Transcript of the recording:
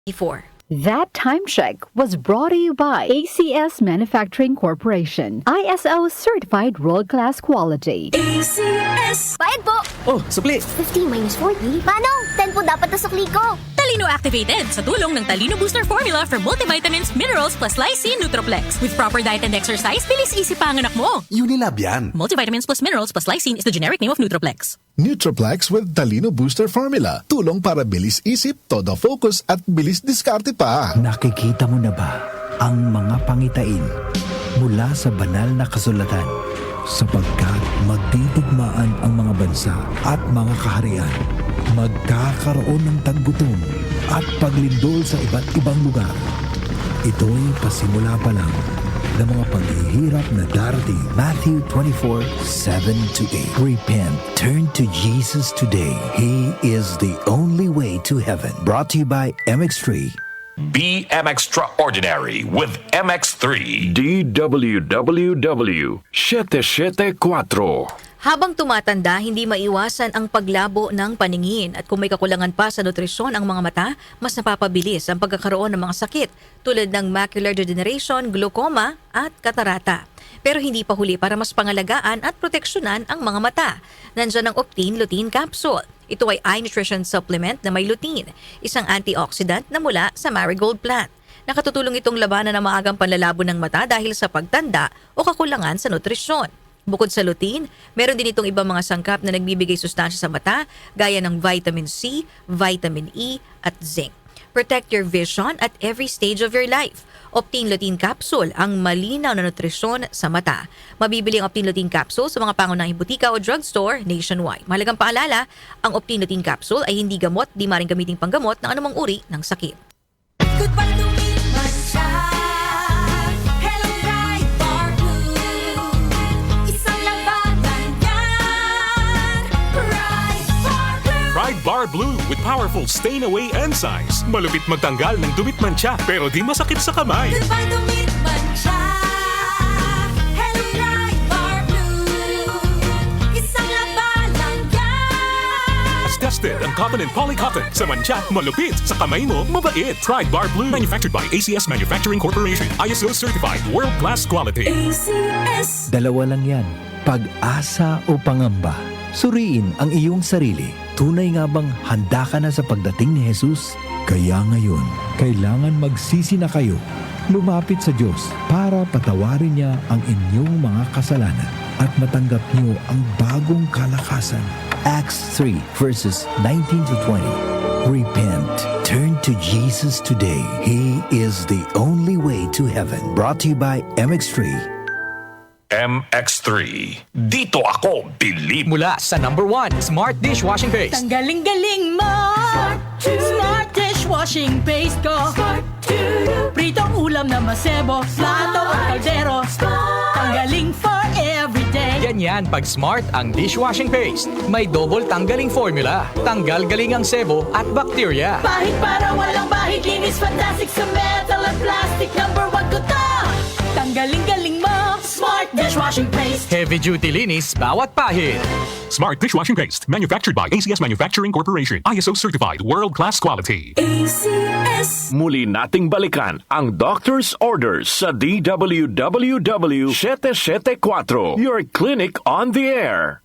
before. That time check was brought to you by ACS Manufacturing Corporation. ISO certified world-class quality. ACS! Bayad po! Oh, supli! 15 minus 40? Paano? 10 po dapat na sukli ko. Talino activated sa tulong ng Talino Booster Formula for multivitamins, minerals plus lysine Nutroplex. With proper diet and exercise, bilis isip pa ang anak mo. Unilab yan. Multivitamins plus minerals plus lysine is the generic name of Nutroplex. Nutroplex with Talino Booster Formula. Tulong para bilis isip, todo focus at bilis diskarte pa. Nakikita mo na ba ang mga pangitain mula sa banal na kasulatan? Sapagkat magtitigmaan ang mga bansa at mga kaharian. Magkakaroon ng taggutom at paglindol sa iba't ibang lugar. Ito'y pasimula pa lang ng mga paghihirap na darating. Matthew 24:7-8. Repent, turn to Jesus today. He is the only way to heaven. Brought to you by MX3. Be Extraordinary with MX3. DWWW 774. Habang tumatanda, hindi maiwasan ang paglabo ng paningin at kung may kakulangan pa sa nutrisyon ang mga mata, mas napapabilis ang pagkakaroon ng mga sakit tulad ng macular degeneration, glaucoma at katarata. Pero hindi pa huli para mas pangalagaan at proteksyonan ang mga mata. Nandiyan ang Optine Lutein Capsule. Ito ay eye nutrition supplement na may lutein, isang antioxidant na mula sa marigold plant. Nakatutulong itong labanan ng maagang panlalabo ng mata dahil sa pagtanda o kakulangan sa nutrisyon. Bukod sa lutein, meron din itong ibang mga sangkap na nagbibigay sustansya sa mata gaya ng vitamin C, vitamin E at zinc. Protect your vision at every stage of your life. Optine Lutein Capsule, ang malinaw na nutrisyon sa mata. Mabibili ang Optine Lutein Capsule sa mga pangunahing butika o drugstore nationwide. Mahalagang paalala, ang Optine Lutein Capsule ay hindi gamot, di maring gamiting panggamot ng anumang uri ng sakit. Goodbye to me, Masya. Hello, Bright Bar Blue. Isang labanan yan. Bright Bar Blue. Pride Bar Blue with powerful stain-away enzymes. Malupit magtanggal ng dumit mancha pero di masakit sa kamay. Goodbye to me, Masya. Hello, Bright Bar Blue. Isang labanan yan. As tested ang cotton and polycotton. Sa mancha, malupit. Sa kamay mo, mabait. Pride Bar Blue. Manufactured by ACS Manufacturing Corporation. ISO certified world-class quality. ACS. Dalawa lang yan, pag-asa o pangamba. Suriin ang iyong sarili. Tunay nga bang handa ka na sa pagdating ni Jesus? Kaya ngayon, kailangan magsisi na kayo. Lumapit sa Diyos para patawarin niya ang inyong mga kasalanan at matanggap niyo ang bagong kalakasan. Acts 3 verses 19-20. Repent. Turn to Jesus today. He is the only way to heaven. Brought to you by MX3. MX3. Dito ako bilib. Mula sa #1 Smart Dishwashing Paste. Tanggaling-galing mo. Smart dishwashing paste ko. Pritong ulam na masebo, plato at kaldero. Tanggaling for everyday. Ganyan pag Smart ang dishwashing paste. May double tanggaling formula. Tanggal galing ang sebo at bakterya. Bahid para walang bahid, linis fantastic sa metal at plastic. #1 ko to. Tanggaling-galing mo. Smart dishwashing paste. Heavy duty linis bawat pahid. Smart Dishwashing Paste. Manufactured by ACS Manufacturing Corporation. ISO certified world-class quality. ACS. Muli nating balikan ang doctor's orders sa DWWW 774. Your clinic on the air.